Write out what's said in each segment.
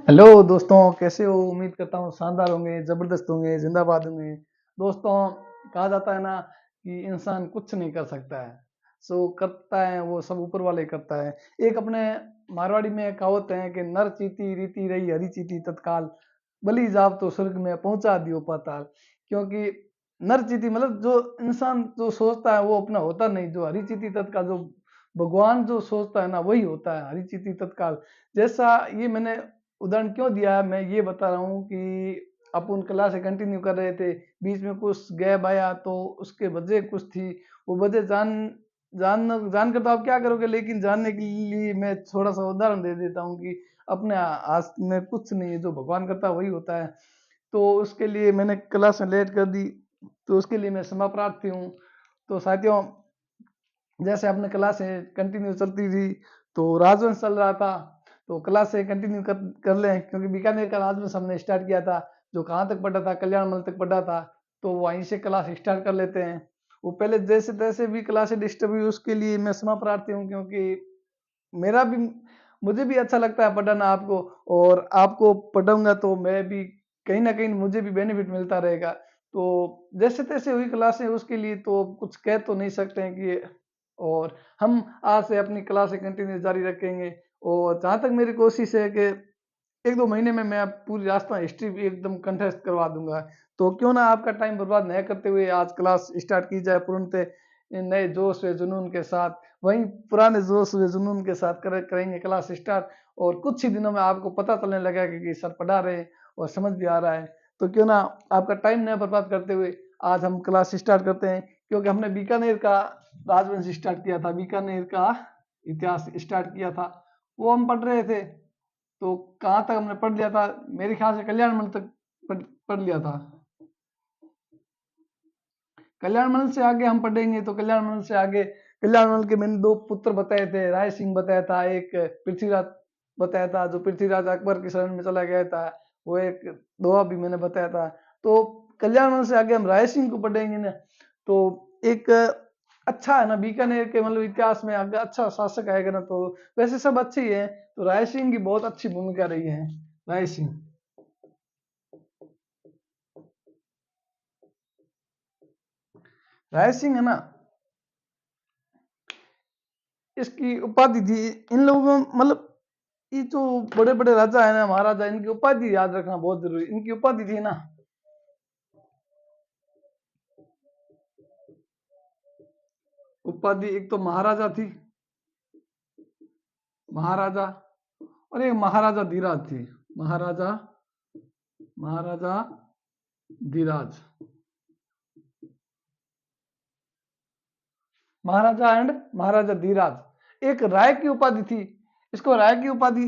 Hello दोस्तों, कैसे हो? उम्मीद करता हूँ शानदार होंगे, जबरदस्त होंगे, जिंदाबाद होंगे। दोस्तों, कहा जाता है ना कि इंसान कुछ नहीं कर सकता है, सो करता है वो सब ऊपर वाले करता है। एक अपने मारवाड़ी में कहावत है कि नर चीती रीति रही हरी चीती तत्काल, बलि जाप तो स्वर्ग में पहुंचा दियो पाताल। क्योंकि नर चीती मतलब जो इंसान जो सोचता है वो अपना होता नहीं, जो हरी चीती तत्काल जो भगवान जो सोचता है ना वही होता है, हरी चीती तत्काल। जैसा ये मैंने उदाहरण क्यों दिया है, मैं ये बता रहा हूँ कि अपन क्लास कंटिन्यू कर रहे थे, बीच में कुछ गैप आया तो उसके वजह कुछ थी। वो वजह जानकर तो आप क्या करोगे, लेकिन जानने के लिए मैं थोड़ा सा उदाहरण दे देता हूँ कि अपने हाथ में कुछ नहीं है, जो भगवान करता है वही होता है। तो उसके लिए मैंने क्लास लेट कर दी, तो उसके लिए मैं क्षमा प्रार्थी हूँ। तो साथियों, जैसे अपने क्लासें कंटिन्यू चलती थी, तो राजवंश चल रहा था, तो क्लासें कंटिन्यू कर लें, क्योंकि बीकानेर का राजवंश हमने स्टार्ट किया था। जो कहाँ तक पढ़ा था, कल्याण मल तक पढ़ा था, तो वहीं से क्लास स्टार्ट कर लेते हैं। वो पहले जैसे तैसे भी क्लासें डिस्टर्ब हुई, उसके लिए मैं क्षमा प्रार्थी हूँ, क्योंकि मेरा भी मुझे भी अच्छा लगता है पढ़ाना आपको, और आपको पढ़ाऊंगा तो मैं भी कहीं ना कहीं मुझे भी बेनिफिट मिलता रहेगा। तो जैसे तैसे हुई क्लासें, उसके लिए तो कुछ कह तो नहीं सकते हैं कि, और हम आज से अपनी क्लासें कंटिन्यू जारी रखेंगे। और जहाँ तक मेरी कोशिश है कि 1-2 महीने में मैं पूरी राजस्थान हिस्ट्री भी एकदम कंठस्थ करवा दूंगा। तो क्यों ना आपका टाइम बर्बाद न करते हुए आज क्लास स्टार्ट की जाए पूर्णतः नए जोश व जुनून के साथ। वहीं पुराने जोश व जुनून के साथ करेंगे क्लास स्टार्ट, और कुछ ही दिनों में आपको पता चलने लगेगा कि सर पढ़ा रहे हैं और समझ भी आ रहा है। तो क्यों ना आपका टाइम न बर्बाद करते हुए आज हम क्लास स्टार्ट करते हैं, क्योंकि हमने बीकानेर का राजवंश स्टार्ट किया था, बीकानेर का इतिहास स्टार्ट किया था, वो हम पढ़ रहे थे। तो कहाँ तक हमने पढ़ लिया था, मेरे ख्याल से कल्याण मंडल तक पढ़ लिया था। कल्याण मंडल से आगे हम पढ़ेंगे, तो कल्याण मंडल से आगे, कल्याण मंडल के मैंने 2 पुत्र बताए थे, राय सिंह बताया था, एक पृथ्वीराज बताया था, जो पृथ्वीराज अकबर की शरण में चला गया था। वो एक दोहा भी मैंने बताया था। तो कल्याण मंडल से आगे हम राय सिंह को पढ़ेंगे ना, तो एक अच्छा है ना, बीकानेर के मतलब इतिहास में अगर अच्छा शासक आएगा ना, तो वैसे सब अच्छे ही है, तो राय सिंह की बहुत अच्छी भूमिका रही है। राय सिंह, राय सिंह है ना, इसकी उपाधि थी इन लोगों मतलब, ये जो बड़े बड़े राजा है ना, महाराजा, इनकी उपाधि याद रखना बहुत जरूरी। इनकी उपाधि थी ना, उपाधि एक तो महाराजा थी, महाराजा, और एक महाराजा धीराज थी। महाराजा, महाराजा धीराज, महाराजा एंड महाराजा धीराज। एक राय की उपाधि थी, इसको राय की उपाधि,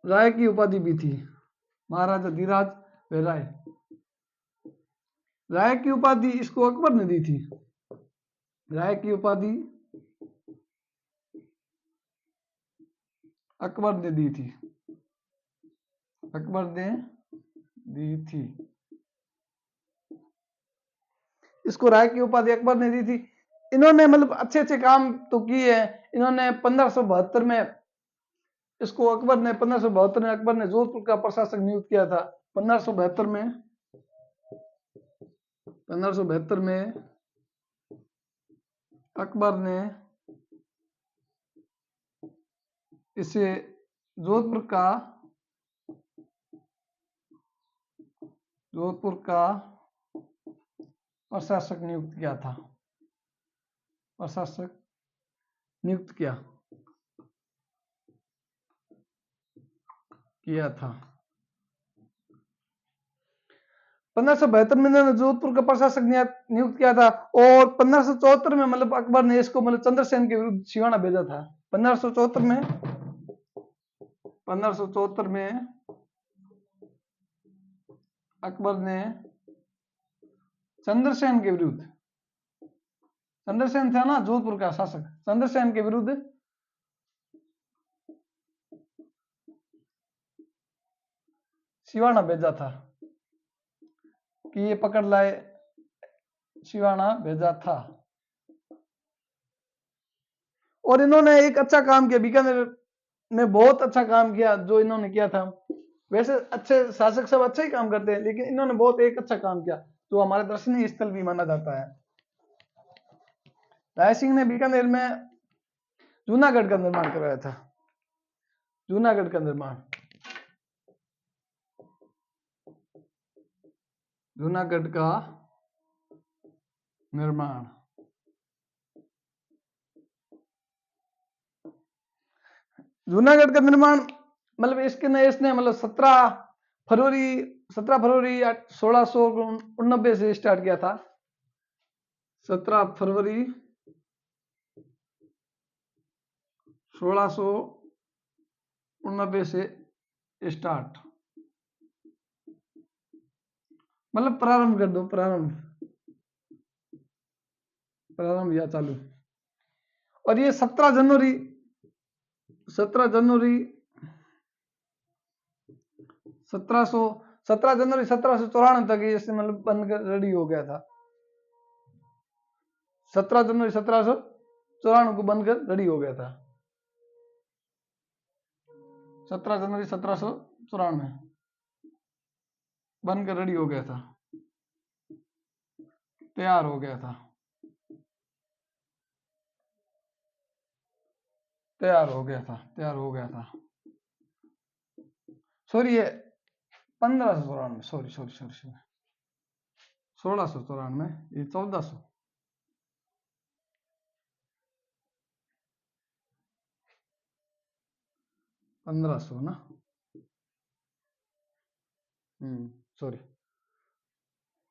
राय की उपाधि भी थी, महाराजा धीराज व राय। राय की उपाधि इसको अकबर ने दी थी, राय की उपाधि अकबर ने दी थी, अकबर ने दी थी। इसको राय की उपाधि अकबर ने दी थी। इन्होंने मतलब अच्छे अच्छे काम तो किए हैं। इन्होंने 1572 में, इसको अकबर ने 1572 में अकबर ने जोधपुर का प्रशासक नियुक्त किया था। 1572 में, 1572 में अकबर ने इसे जोधपुर का, जोधपुर का प्रशासक नियुक्त किया था, प्रशासक नियुक्त किया था। 1572 में इन्होंने जोधपुर का प्रशासक नियुक्त किया था। और 1574 में मतलब अकबर ने इसको मतलब चंद्रसेन के विरुद्ध सिवाना भेजा था। 1574 में, 1574 में अकबर ने चंद्रसेन के विरुद्ध, चंद्रसेन था ना जोधपुर का शासक, चंद्रसेन के विरुद्ध सिवाना भेजा था, कि ये पकड़ लाए, सिवाना भेजा था। और इन्होंने एक अच्छा काम किया, बीकानेर में बहुत अच्छा काम किया जो इन्होंने किया था। वैसे अच्छे शासक सब अच्छा ही काम करते हैं, लेकिन इन्होंने बहुत एक अच्छा काम किया जो हमारे दर्शनीय स्थल भी माना जाता है। राय सिंह ने बीकानेर में जूनागढ़ का निर्माण करवाया था। जूनागढ़ का निर्माण, जूनागढ़ का निर्माण। जूनागढ़ का निर्माण मतलब इसने मतलब 17 फरवरी 1689 से स्टार्ट किया था। 17 फरवरी 1689 से स्टार्ट, मतलब प्रारंभ कर दो, प्रारंभ या चालू। और ये 17 जनवरी 1794 तक ये इससे मतलब बनकर रेडी हो गया था। 17 जनवरी 1794 को बनकर रेडी हो गया था। 17 जनवरी 1794 बनकर रेडी हो गया था, तैयार हो गया था, तैयार हो गया था। सॉरी, ये 1594, सॉरी 1694, ये 1400, 1500 ना, सॉरी,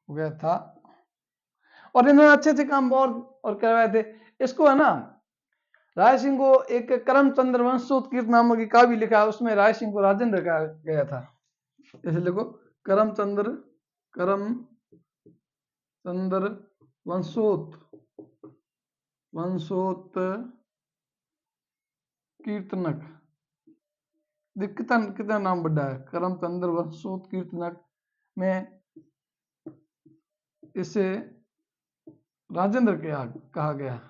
हो गया था। और इन्होंने अच्छे अच्छे काम और करवाए थे। इसको है ना, राय सिंह को एक करमचंद्र वंशोत्कीर्त नामक की काव्य लिखा है, उसमें राय सिंह को राजेंद्र कहा गया था। ऐसे लिखो, करमचंद्र वंशोत्कीर्तनक। कितना नाम बड़ा है, करमचंद्र वंशोत्कीर्तनक में इसे राजेंद्र कहा गया है।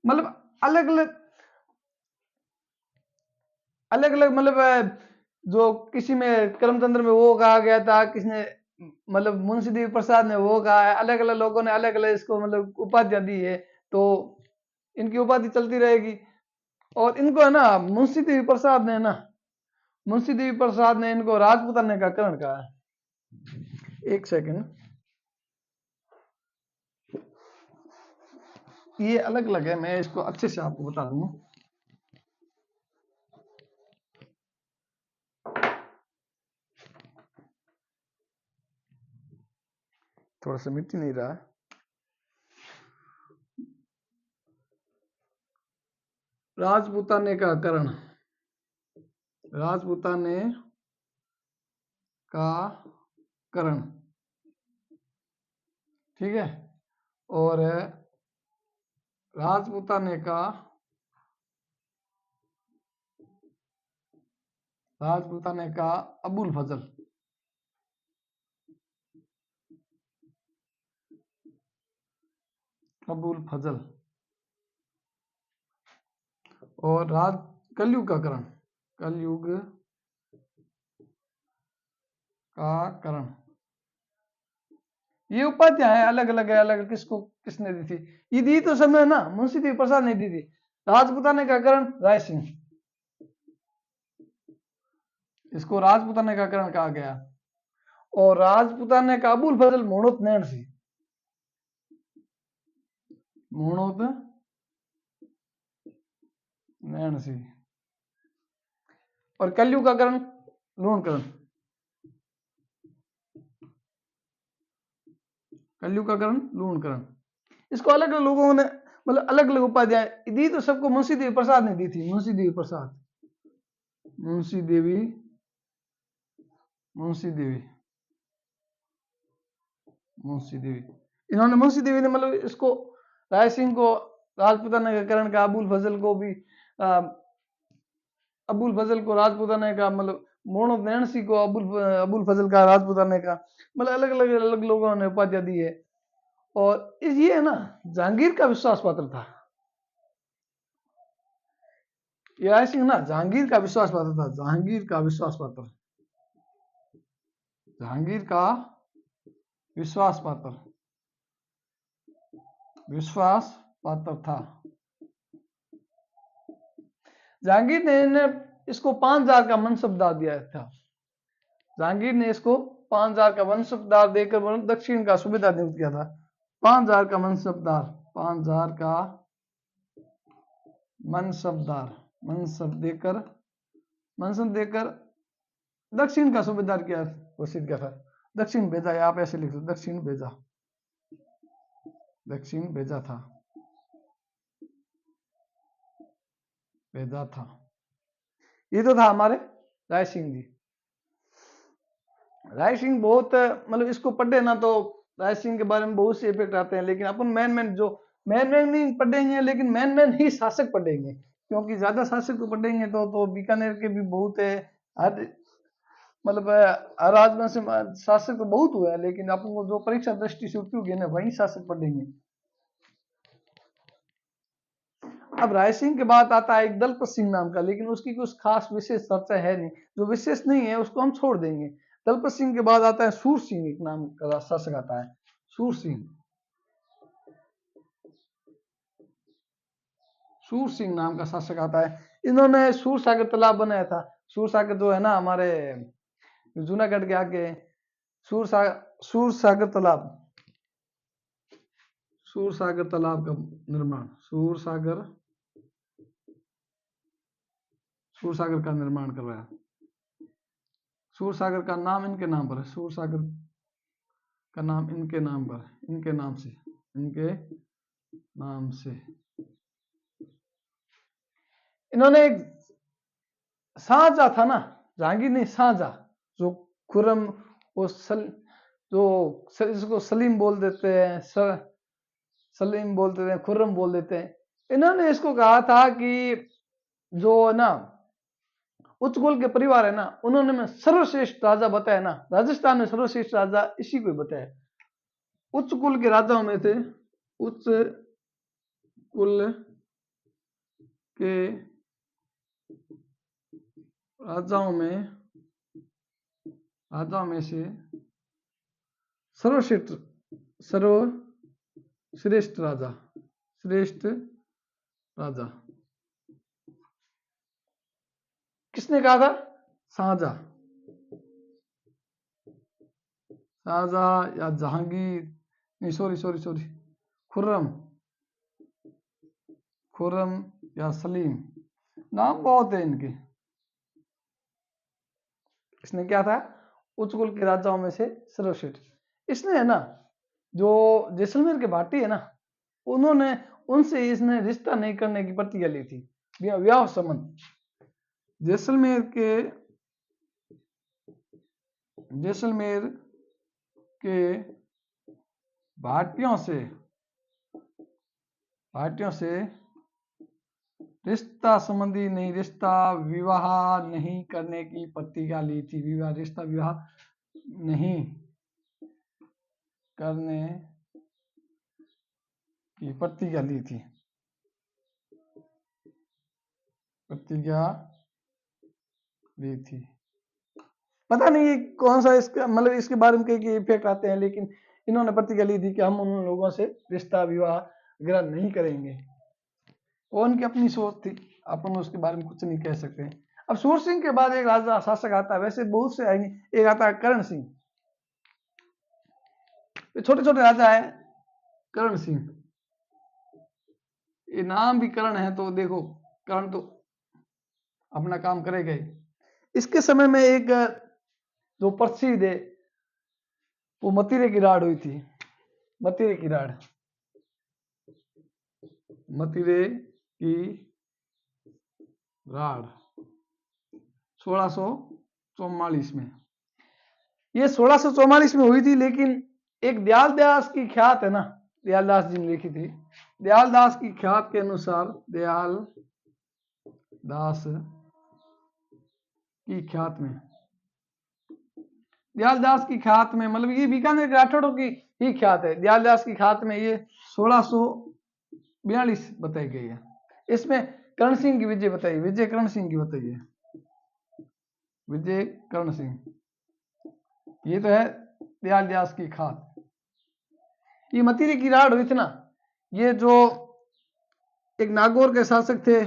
मतलब अलग अलग मतलब जो किसी में करमचंद्र में वो कहा गया था, किसी ने मतलब मुंशी देवी प्रसाद ने वो कहा है, अलग अलग लोगों ने अलग अलग इसको मतलब उपाधियां दी है, तो इनकी उपाधि चलती रहेगी। और इनको है ना मुंशी देवी प्रसाद ने इनको राजपूताना का करण कहा है। एक सेकंड, ये अलग अलग है, मैं इसको अच्छे से आपको बता दूं। थोड़ा सा मिट नहीं रहा है। राजपूताने का करण, राजपूताने का करण, ठीक है। और राजपूताने का अबुल फजल, और कलयुग का करण। ये उपाधियां हैं, अलग अलग है, अलग किसको किसने दी थी। ये दी तो समय ना मुंशी देवी प्रसाद ने दी थी। राजपूताने का करण राय सिंह, इसको राजपूताने का करण कहा गया। और राजपूताने का अबुल फजल मोहणोत नैन सी। और कलयुग का करण लूणकरण, इसको अलग अलग लोगों ने मतलब अलग अलग उपाधियां दी, तो सबको मुंशी देवी प्रसाद ने दी थी। मुंशी देवी इन्होंने मुंशी देवी ने मतलब इसको राय सिंह को राजपूताना का करण का, अबुल फजल को राजपूताना का, मतलब मोहणो नैणसी को अबुल फजल का राजपूताना का, मतलब अलग अलग लोगों ने उपाधियां दी है। और ये है ना जहांगीर का विश्वास पात्र था। ये राय सिंह ना जहांगीर का विश्वास पात्र था, जहांगीर का विश्वास पात्र, जहांगीर का विश्वास पात्र, विश्वास पात्र था। जहांगीर ने इसको 5,000 का मनसबदार दिया था। जहांगीर ने इसको 5,000 का मनसबदार देकर दक्षिण का सूबेदार नियुक्त किया था। 5,000 का मनसबदार, 5,000 का मनसबदार, मनसब देकर दक्षिण का सूबेदार किया घोषित किया था। दक्षिण भेजा, या आप ऐसे लिख दो, दक्षिण भेजा, दक्षिण भेजा था, भेजा था। ये तो था हमारे राय सिंह जी। राय सिंह बहुत, मतलब इसको पढ़े ना तो राय सिंह के बारे में बहुत से इफेक्ट आते हैं, लेकिन अपन मैन जो मैन नहीं पढ़ेंगे, लेकिन मैन ही शासक पढ़ेंगे, क्योंकि ज्यादा शासक को पढ़ेंगे तो बीकानेर के भी बहुत है, मतलब राजवंश शासक तो बहुत हुआ है, लेकिन अपन को जो परीक्षा दृष्टि से उपयोगी है ना वही शासक पढ़ेंगे। अब राय सिंह के बाद आता है एक दलपत सिंह नाम का, लेकिन उसकी कुछ खास विशेष चर्चा है नहीं, जो विशेष नहीं है उसको हम छोड़ देंगे। दलपत सिंह के बाद आता है सूर सिंह, एक नाम का शासक आता है, सूर सिंह, सूर सिंह नाम का शासक आता है। इन्होंने सूर सागर तालाब बनाया था। सूर सागर जो है ना हमारे जूनागढ़ के आगे, सूर सागर तालाब, सूर सागर तालाब का निर्माण, सूर सागर का निर्माण करवाया। सूर सागर का नाम इनके नाम पर है, सूर सागर का नाम इनके नाम पर, इनके नाम से, इनके नाम से। इन्होंने एक शाहजहां था ना, जहांगीर नहीं, शाहजहां, जो खुर्रम, वो जिसको सलीम बोल देते हैं, सलीम बोल देते हैं, खुर्रम बोल देते हैं। इन्होंने इसको कहा था कि जो ना उच्च कुल के परिवार है ना, उन्होंने मैं सर्वश्रेष्ठ राजा बताया ना, राजस्थान में सर्वश्रेष्ठ राजा इसी को बताया। उच्च कुल के राजाओं में थे, उच्च कुल के राजाओं में से सर्वश्रेष्ठ राजा, श्रेष्ठ राजा किसने कहा था? शाहजहां या जहांगीर, नहीं सॉरी, खुर्रम या सलीम, नाम बहुत है इनके। इसने क्या था? उच्च कुल के राजाओं में से सर्वश्रेष्ठ। इसने है ना जो जैसलमेर के भाटी है ना, उन्होंने उनसे इसने रिश्ता नहीं करने की प्रतिज्ञा ली थी, विवाह संबंध। जैसलमेर के भाटियों से रिश्ता संबंधी नहीं, रिश्ता विवाह नहीं करने की प्रतिज्ञा ली थी। रिश्ता विवाह नहीं करने की प्रतिज्ञा ली थी, पता नहीं कौन सा इसका, मतलब इसके बारे में कई इफेक्ट आते हैं, लेकिन इन्होंने प्रतिज्ञा ली थी कि हम उन लोगों से रिश्ता विवाह ग्रहण नहीं करेंगे। वो उनकी अपनी सोच थी, अपन उसके बारे में कुछ नहीं कह सकते। अब सूर सिंह के बाद एक राजा शासक आता है, वैसे बहुत से आएंगे, एक आता है करण सिंह। छोटे छोटे राजा है करण सिंह, ये नाम भी करण है, तो देखो करण तो अपना काम करेगा ही। इसके समय में एक जो प्रसिद्ध है वो मतीरे की राड़ हुई थी, मतीरे की राड़, मतीरे की राड़ 1644 में, ये 1644 में हुई थी। लेकिन एक दयालदास की ख्यात है ना, दयालदास जी ने लिखी थी, दयालदास की ख्यात के अनुसार, दयालदास की ख्यात में, मतलब ये बीकानेर के राठौड़ों की ही ख्यात है। दयालदास की ख्यात में ये 1642 बताई गई है। इसमें कर्ण सिंह की विजय बताइए, विजय कर्ण सिंह की बताइए, विजय कर्ण सिंह। ये तो है दयाल व्यास की खात। ये मतीरी की राड हुई थी ना, ये जो एक नागौर के शासक थे,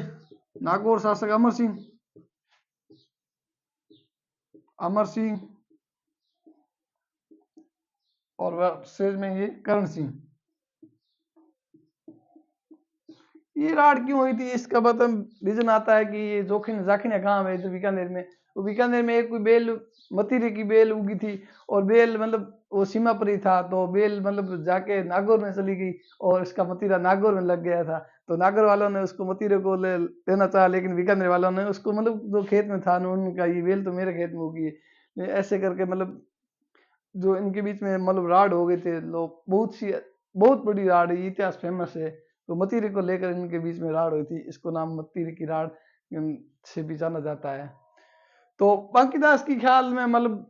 नागौर शासक अमर सिंह, अमर सिंह, और शेष में ये कर्ण सिंह। ये राड क्यों हुई थी, इसका मतलब रीजन आता है कि ये जोखिन जाखिना गांव है इधर बीकानेर में, वो बीकानेर में एक कोई बेल मतीरे की बेल उगी थी, और बेल मतलब वो सीमा पर ही था, तो बेल मतलब जाके नागौर में चली गई, और इसका मतीरा नागौर में लग गया था। तो नागौर वालों ने उसको मतीरे को लेना चाहा, लेकिन बीकानेर वालों ने उसको मतलब जो खेत में था उनका, ये बेल तो मेरे खेत में उगी है, ऐसे करके मतलब जो इनके बीच में मतलब राड हो गए थे लोग, बहुत बड़ी राड, इतिहास फेमस है। तो मतीरे को लेकर इनके बीच में राड हुई थी, इसको नाम मतीरे की राड से भी जाना जाता है। तो बांकीदास की ख्याल में मतलब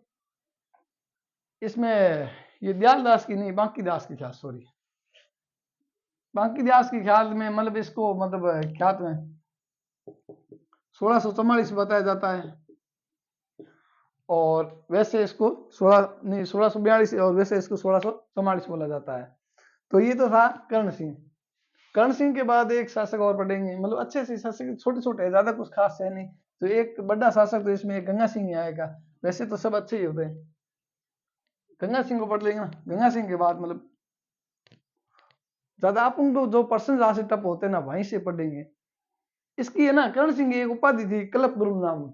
इसमें ये दयाल दास की नहीं, बांकीदास की ख्याल, सॉरी, बांकीदास की ख्याल में मतलब इसको मतलब ख्यात में 1644 बताया जाता है, और वैसे इसको 1642, और वैसे इसको 1644 बोला जाता है। तो ये तो था कर्ण सिंह। कर्ण सिंह के बाद एक शासक और पढ़ेंगे, मतलब अच्छे से शासक, छोटे छोटे है, ज्यादा कुछ खास है नहीं। तो एक बड़ा शासक तो इसमें एक गंगा सिंह ही आएगा, वैसे तो सब अच्छे ही होते हैं। गंगा सिंह को पढ़ लेंगे ना, गंगा सिंह के बाद मतलब ज्यादा आप उनको जो पर्सन जहां से टप होते हैं ना वहीं से पढ़ेंगे। इसकी है ना कर्ण सिंह की एक उपाधि थी कलप द्रुम नाम,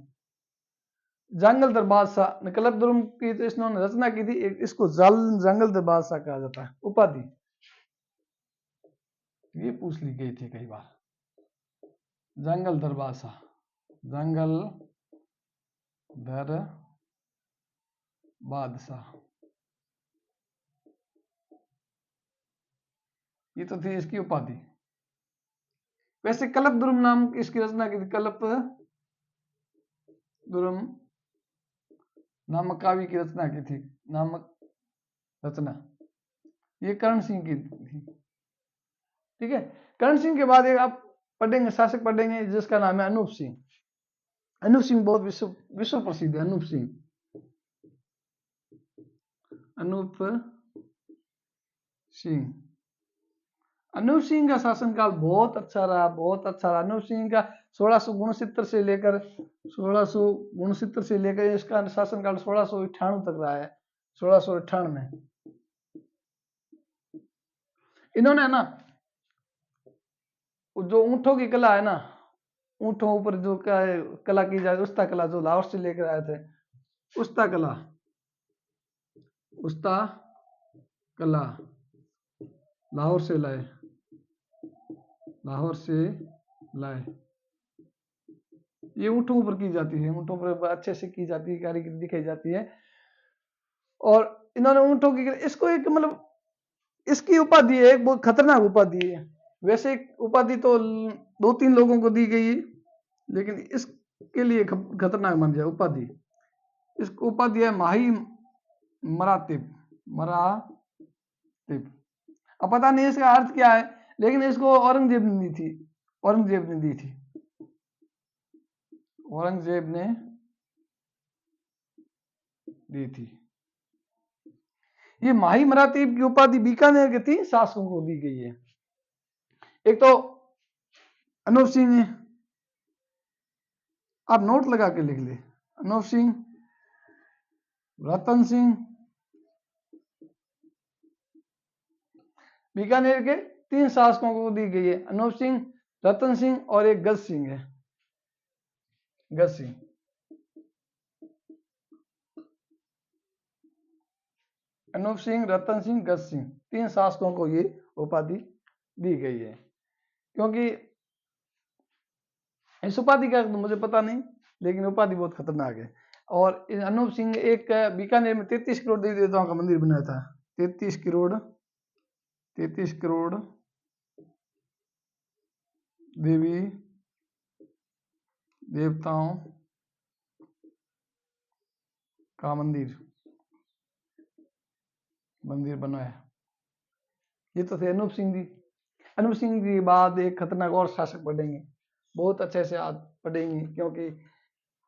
जंगल दर बादशाह ने कलप द्रुम की तो इसने रचना की थी, इसको जंगल दर बादशाह कहा जाता है उपाधि, ये पूछ ली गई थी कई बार। जंगल दर बादशाह, जंगल दर बादशाह, ये तो थी इसकी उपाधि। वैसे कल्प द्रुम नाम इसकी रचना की थी, कल्प द्रुम नामक काव्य की रचना की थी, नामक रचना, ये कर्ण सिंह की थी। ठीक है, कर्ण सिंह के बाद एक आप पढ़ेंगे शासक पढ़ेंगे जिसका नाम है अनूप सिंह। अनूप सिंह बहुत विश्व विश्व प्रसिद्ध है। अनूप सिंह, अनूप सिंह, अनूप सिंह का शासनकाल बहुत अच्छा रहा, बहुत अच्छा रहा। अनूप सिंह का 1669 से लेकर 1669 से लेकर इसका शासनकाल 1698 तक रहा है। 1698 इन्होंने है ना जो ऊंटों की कला है ना, ऊंटों ऊपर जो कला की जाए, उस्ता कला जो लाहौर से लेकर आए थे, उस्ता कला, उस्ता कला लाहौर से लाए, लाहौर से लाए। ये ऊंटों पर की जाती है, ऊंटों पर अच्छे से की जाती है, कारीगरी दिखाई जाती है। और इन्होंने ऊंटों की, इसको एक मतलब इसकी उपाधि है, एक बहुत खतरनाक उपाधि है। वैसे एक उपाधि तो 2-3 लोगों को दी गई है, लेकिन इसके लिए खतरनाक मान जाए उपाधि। इस उपाधि है माही मरातिब, मरातिब। अब पता नहीं इसका अर्थ क्या है, लेकिन इसको औरंगजेब ने दी थी, औरंगजेब ने दी थी, औरंगजेब ने दी थी। ये माही मरातीब की उपाधि बीकानेर के 3 शासकों को दी गई है। एक तो अनूप सिंह है, आप नोट लगा के लिख ले, अनूप सिंह, रतन सिंह, बीकानेर के 3 शासकों को दी गई है, अनूप सिंह, रतन सिंह और एक गज सिंह है, गज सिंह। अनूप सिंह, रतन सिंह, गज सिंह, 3 शासकों को ये उपाधि दी गई है। क्योंकि इस उपाधि का तो मुझे पता नहीं, लेकिन उपाधि बहुत खतरनाक है। और अनूप सिंह एक बीकानेर में 33 करोड़ देवी देवताओं का मंदिर बनाया था, 33 करोड़ देवी देवताओं का मंदिर बनाया। ये तो थे अनूप सिंह जी। अनूप सिंह जी के बाद एक खतरनाक और शासक पढ़ेंगे बहुत अच्छे से आज पढ़ेंगे, क्योंकि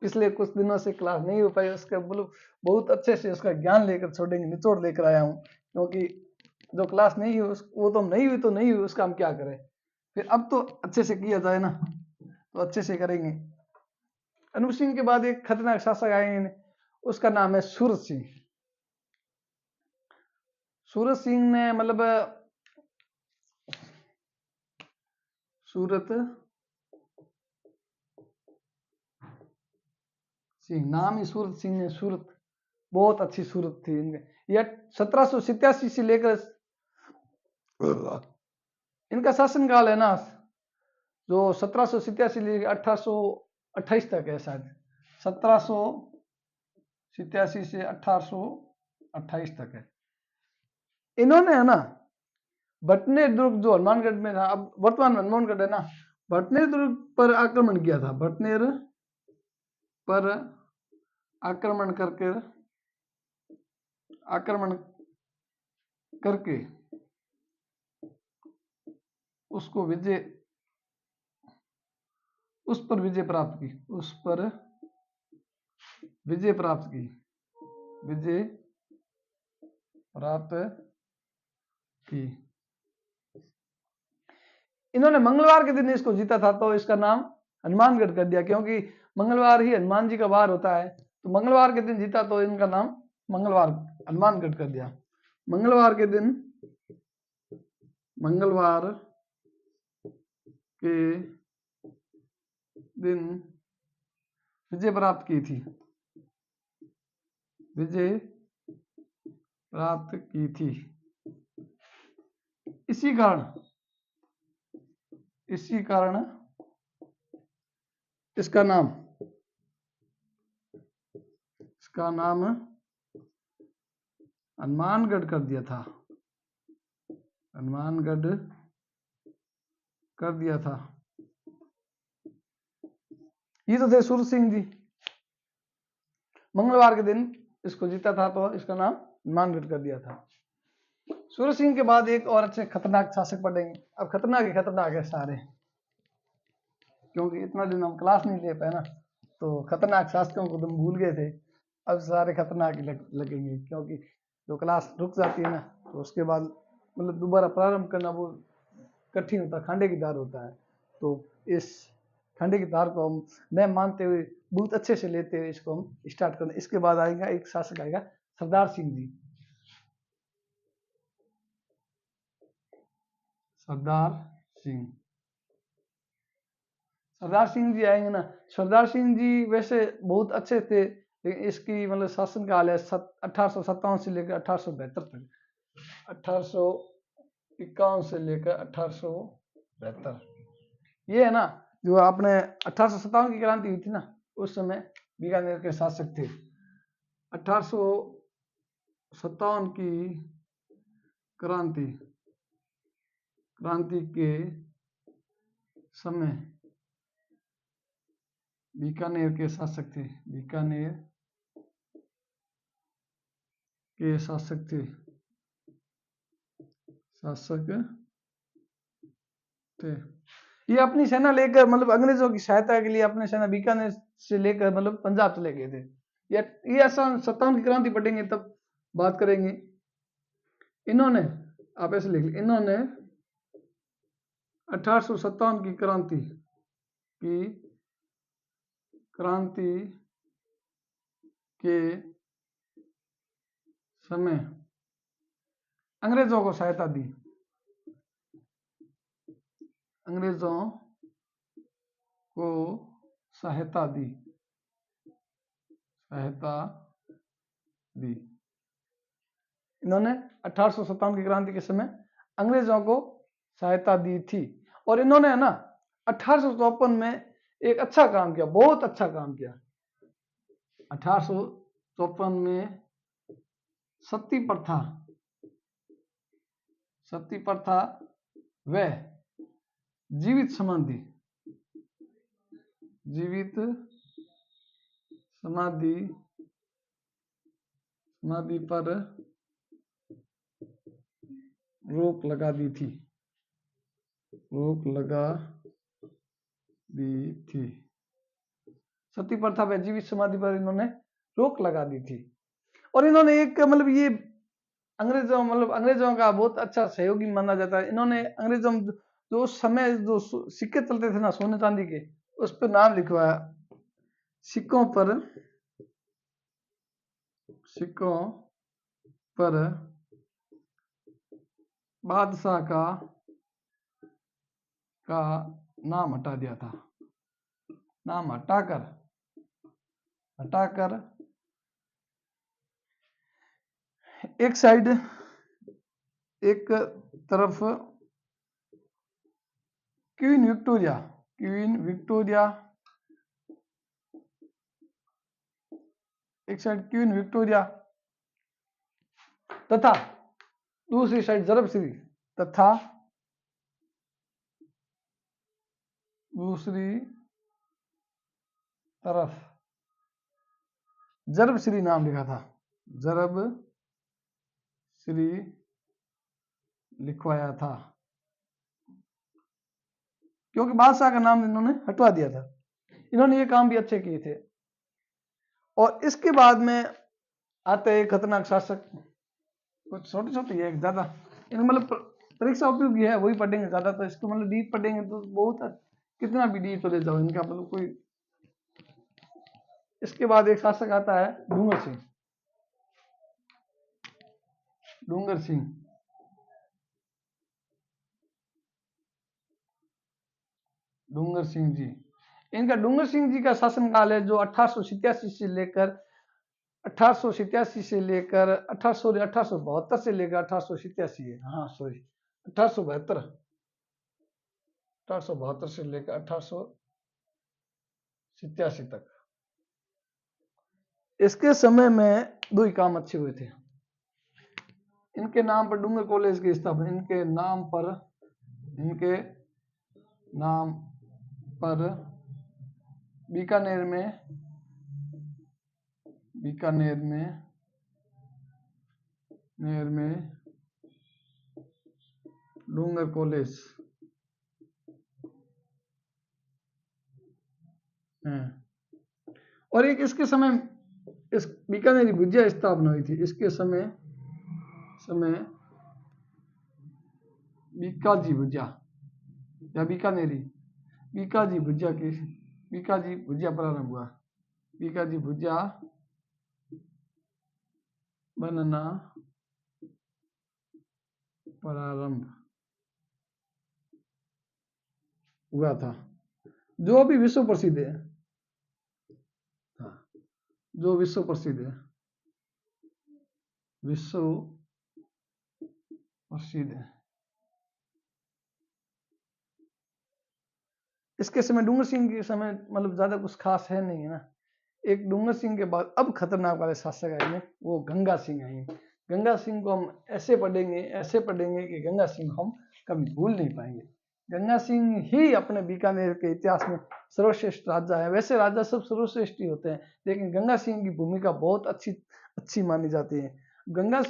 पिछले कुछ दिनों से क्लास नहीं हो पाई, उसका मतलब बहुत अच्छे से उसका ज्ञान लेकर छोड़ेंगे, निचोड़ लेकर आया हूँ। क्योंकि जो क्लास नहीं हुई वो तो नहीं हुई तो नहीं हुई, उसका हम क्या करें। फिर अब तो अच्छे से किया जाए ना, तो अच्छे से करेंगे। अनूप सिंह के बाद एक खतरनाक शासक आएंगे, उसका नाम है सूरत सिंह। सूरत सिंह ने मतलब सूरत सिंह, नाम ही सूरत सिंह ने, सूरत बहुत अच्छी सूरत थी इनके। यह 1787 से लेकर इनका शासनकाल है ना, जो 1787 से लेकर 1828 तक है शायद, 1787 से 1828 तक है। इन्होंने है ना भटनेर दुर्ग, जो हनुमानगढ़ में था, अब वर्तमान में हनुमानगढ़ है ना, भटनेर दुर्ग पर आक्रमण किया था। भटनेर पर आक्रमण करके उसको उस पर विजय प्राप्त की। इन्होंने मंगलवार के दिन इसको जीता था, तो इसका नाम हनुमानगढ़ कर दिया, क्योंकि मंगलवार ही हनुमान जी का वार होता है, तो मंगलवार के दिन जीता तो इनका नाम मंगलवार हनुमानगढ़ कर दिया। मंगलवार के दिन विजय प्राप्त की थी। इसी कारण इसका नाम हनुमानगढ़ कर दिया था। ये तो थे सूरत सिंह जी। मंगलवार के दिन इसको जीता था, तो इसका नाम हनुमानगढ़ कर दिया था। सूरत सिंह के बाद एक और अच्छे खतरनाक शासक पढ़ेंगे। अब खतरनाक है सारे, क्योंकि इतना दिन हम क्लास नहीं ले पाए ना, तो खतरनाक शासकों को तुम भूल गए थे। अब सारे खतरनाक ही लगेंगे, क्योंकि जो क्लास रुक जाती है ना, तो उसके बाद मतलब दोबारा प्रारंभ करना वो कठिन होता है, खांडे की धार होता है। तो इस खांडे की धार को हम न मानते हुए बहुत अच्छे से लेते हुए इसको हम स्टार्ट करना। इसके बाद आएगा एक शासक आएगा सरदार सिंह जी। सरदार सिंह जी आएंगे ना, सरदार सिंह जी वैसे बहुत अच्छे थे, लेकिन इसकी मतलब शासनकाल है 1857 से लेकर 1872 तक, 1851 से लेकर 1872। ये है ना, जो आपने 1857 की क्रांति हुई थी ना, उस समय बीकानेर के शासक थे। 1857 की क्रांति के समय बीकानेर के शासक थे। ये अपनी सेना लेकर मतलब अंग्रेजों की सहायता के लिए अपनी सेना बीकानेर से लेकर मतलब पंजाब चले गए थे। ये 57 की क्रांति पढ़ेंगे तब बात करेंगे। इन्होंने, आप ऐसे लिख लीजिए, इन्होंने 1857 की क्रांति के समय अंग्रेजों को सहायता दी। इन्होंने 1857 की क्रांति के समय अंग्रेजों को सहायता दी थी। और इन्होंने है ना 1854 में एक अच्छा काम किया, बहुत अच्छा काम किया। 1854 में सती प्रथा व जीवित समाधि पर रोक लगा दी थी। सती प्रथा पे जीवित समाधि पर इन्होंने रोक लगा दी थी। और इन्होंने एक मतलब ये अंग्रेजों का बहुत अच्छा सहयोगी माना जाता है। इन्होंने अंग्रेजों जो उस समय जो सिक्के चलते थे ना सोने चांदी के, उस पर नाम लिखवाया। सिक्कों पर बादशाह का नाम हटा दिया था। नाम हटाकर एक साइड एक तरफ क्वीन विक्टोरिया एक साइड क्वीन विक्टोरिया तथा दूसरी साइड जरबश्री तथा दूसरी तरफ जरबश्री नाम लिखा था। जरबश्री लिखवाया था क्योंकि बादशाह का नाम इन्होंने हटवा दिया था। इन्होंने ये काम भी अच्छे किए थे। और इसके बाद में आते हैं खतरनाक शासक। कुछ छोटी छोटी है ज्यादा, मतलब परीक्षा उपयोगी है वही पढ़ेंगे ज्यादा, तो इसको मतलब डीप पढ़ेंगे तो बहुत कितना भी डीप चले जाओ इनका मतलब कोई। इसके बाद एक शासक आता है डूंगर सिंह जी। इनका डूंगर सिंह जी का शासनकाल है जो 1887 से लेकर 1887 से लेकर 1872 से लेकर 1887 है। हाँ सॉरी 1872 से लेकर 1887 तक। इसके समय में दो ही काम अच्छे हुए थे। इनके नाम पर डूंगर कॉलेज की स्थापना, इनके नाम पर बीकानेर में डूंगर कॉलेज है। और एक इसके समय इस बीकानेरी भुजिया स्थापना हुई थी। इसके समय बीकाजी भुजिया या बीकानेरी बीकाजी भुजिया प्रारंभ हुआ। बीकाजी भुजिया बनना प्रारंभ हुआ था, जो अभी विश्व प्रसिद्ध है। विश्व प्रसिद्ध है। इसके समय डूंगर सिंह के समय मतलब ज्यादा कुछ खास है नहीं है ना। एक डूंगर सिंह के बाद अब खतरनाक वाले शासक आएंगे, वो गंगा सिंह आएंगे। गंगा सिंह को हम ऐसे पढ़ेंगे कि गंगा सिंह को हम कभी भूल नहीं पाएंगे। गंगा सिंह ही अपने बीकानेर के इतिहास में सर्वश्रेष्ठ राजा है। वैसे राजा सब सर्वश्रेष्ठ ही होते हैं, लेकिन गंगा सिंह की भूमिका बहुत अच्छी मानी जाती है। गंगा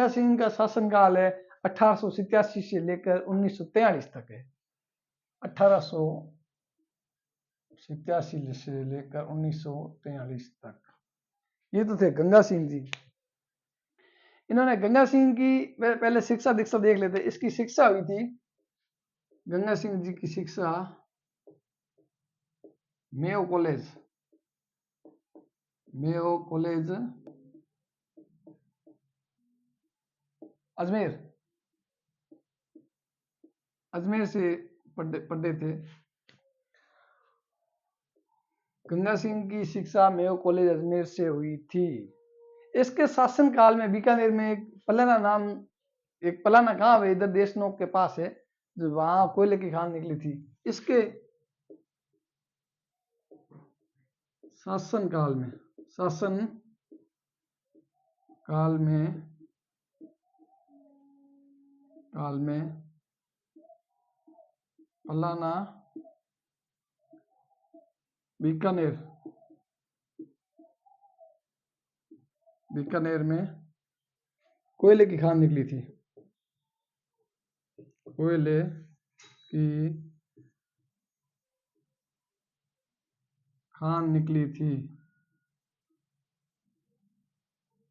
सिंह का शासनकाल है 1887 से लेकर 1943 तक है। 1887 से लेकर 1943 तक ये तो थे गंगा सिंह जी। इन्होंने गंगा सिंह की पहले शिक्षा दीक्षा देख लेते। इसकी शिक्षा हुई थी, गंगा सिंह जी की शिक्षा मेयो कॉलेज अजमेर से पढ़े थे। गंगा सिंह की शिक्षा मेयो कॉलेज अजमेर से हुई थी। इसके शासनकाल में बीकानेर में एक पलाना गांव है, इधर देशनोक के पास है, जो वहां कोयले की खान निकली थी। इसके शासनकाल में पलाना बीकानेर में कोयले की खान निकली थी, कोयले की खान निकली थी,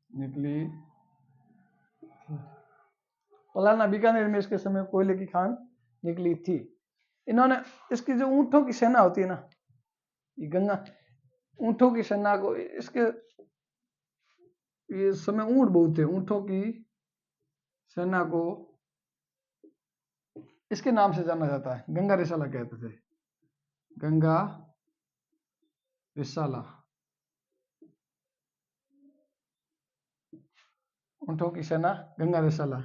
निकली फलाना बीकानेर में इसके समय कोयले की खान निकली थी। इन्होंने इसकी जो ऊंटों की सेना होती है ना, ये गंगा ऊंटों की सेना को इसके ये समय ऊंट बहुत थे, ऊंटों की सेना को इसके नाम से जाना जाता है, गंगा रिसाला कहते थे, गंगा रिसाला, ऊंटों की सेना गंगा रिसाला।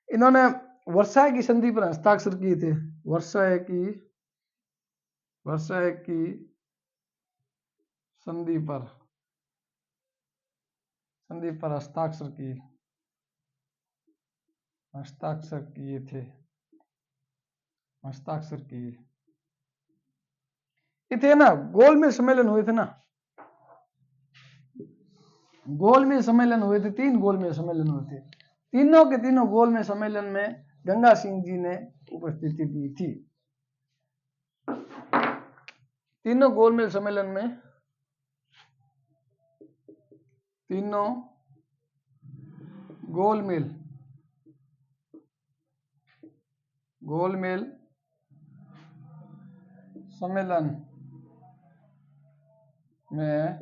इन्होंने वर्साय की संधि पर हस्ताक्षर किए थे, वर्साय की संधि पर हस्ताक्षर किए ये थे ना। गोलमेज सम्मेलन हुए थे ना, गोलमेज सम्मेलन हुए थे, 3 गोलमेज सम्मेलन हुए थे, तीनों के तीनों गोलमेज सम्मेलन में गंगा सिंह जी ने उपस्थिति दी थी। तीनों गोलमेज सम्मेलन में, तीनों गोलमेज सम्मेलन में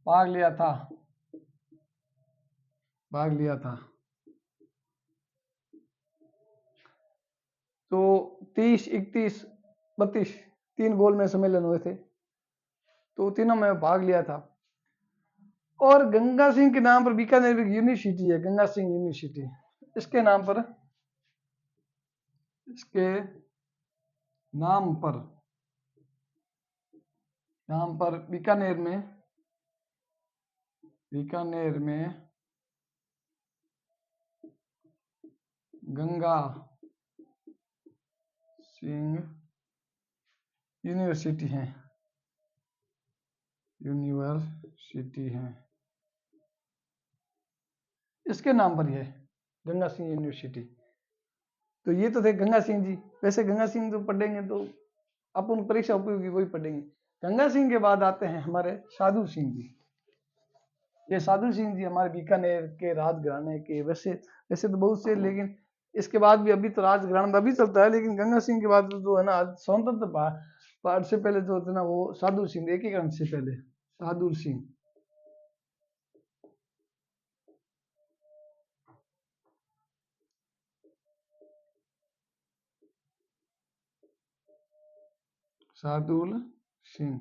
भाग लिया था। तो 30, 31, 32 3 गोलमेज सम्मेलन हुए थे, तो तीनों में भाग लिया था। और गंगा सिंह के नाम पर बीकानेर में यूनिवर्सिटी है, गंगा सिंह यूनिवर्सिटी, इसके नाम पर बीकानेर में गंगा सिंह यूनिवर्सिटी है, इसके नाम पर है गंगा सिंह यूनिवर्सिटी। तो ये तो थे गंगा सिंह जी। वैसे गंगा सिंह तो पढ़ेंगे तो अपन परीक्षा उपयोगी वही पढ़ेंगे। गंगा सिंह के बाद आते हैं हमारे साधु सिंह जी। ये साधु सिंह जी हमारे बीकानेर के राजघराने के, वैसे तो बहुत से, लेकिन इसके बाद भी अभी तो राजघराना अभी चलता है, लेकिन गंगा सिंह के बाद जो है ना स्वतंत्र भारत से पहले जो होते ना वो साधु सिंह, एकीकरण से पहले साधु सिंह। साधुल सिंह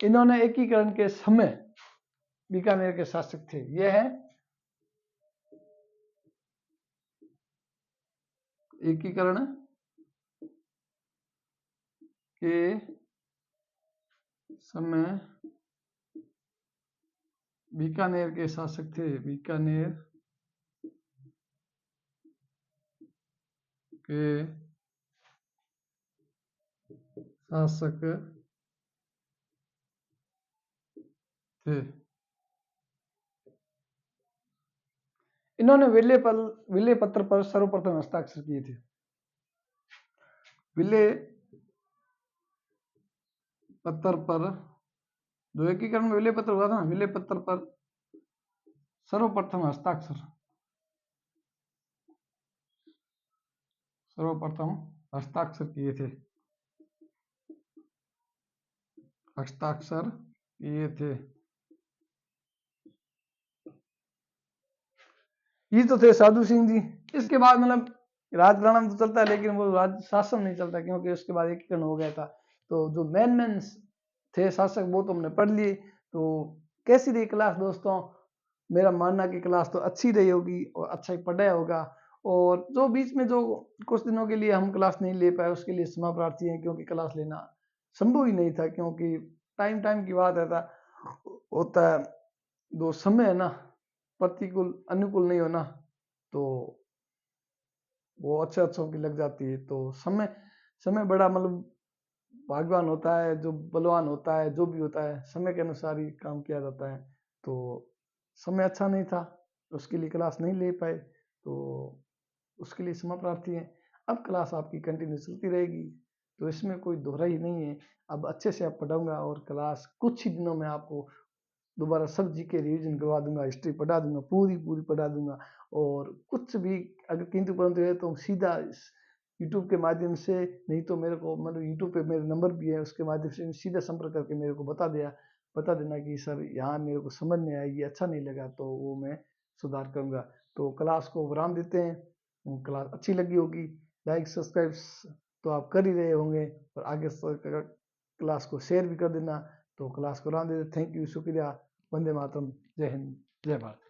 इन्होंने एकीकरण के समय बीकानेर के शासक थे। ये है एकीकरण के समय बीकानेर के शासक थे, बीकानेर के शासक थे। इन्होंने विले पत्र पर सर्वप्रथम हस्ताक्षर किए थे। विले पत्र पर जो एकीकरण में विले पत्र हुआ था, विले पत्र पर सर्वप्रथम हस्ताक्षर किए थे। ये तो थे साधु सिंह जी। इसके बाद मतलब राजघराना तो चलता है, लेकिन वो राज शासन नहीं चलता, क्योंकि उसके बाद एकीकरण हो गया था। तो जो मेन थे शासक वो तो हमने पढ़ लिए। तो कैसी रही क्लास दोस्तों? मेरा मानना कि क्लास तो अच्छी रही होगी और अच्छा ही पढ़ाया होगा। और जो बीच में जो कुछ दिनों के लिए हम क्लास नहीं ले पाए उसके लिए क्षमा प्रार्थी हैं, क्योंकि क्लास लेना संभव ही नहीं था, क्योंकि टाइम की बात होता है। जो समय है ना प्रतिकूल अनुकूल नहीं होना, तो वो अच्छों की लग जाती है। तो समय बड़ा मतलब भाग्यवान होता है, जो बलवान होता है, जो भी होता है समय के अनुसार ही काम किया जाता है। तो समय अच्छा नहीं था, उसके लिए क्लास नहीं ले पाए, तो उसके लिए क्षमा प्रार्थी है। अब क्लास आपकी कंटिन्यू चलती रहेगी, तो इसमें कोई दोहराई नहीं है। अब अच्छे से आप पढ़ाऊँगा और क्लास कुछ ही दिनों में आपको दोबारा सब जीके रिवीजन करवा दूंगा, हिस्ट्री पढ़ा दूंगा, पूरी पढ़ा दूंगा। और कुछ भी अगर किंतु परंतु है तो सीधा यूट्यूब के माध्यम से, नहीं तो मेरे को मतलब यूट्यूब पे मेरा नंबर भी है, उसके माध्यम से सीधा संपर्क करके मेरे को बता देना कि सर यहाँ मेरे को समझ नहीं आया, ये अच्छा नहीं लगा, तो वो मैं सुधार करूँगा। तो क्लास को विराम देते हैं। क्लास अच्छी लगी होगी, लाइक सब्सक्राइब तो आप कर ही रहे होंगे, और आगे क्लास को शेयर भी कर देना। तो क्लास को विराम देते, थैंक यू, शुक्रिया, वंदे मातरम, जय हिंद, जय भारत।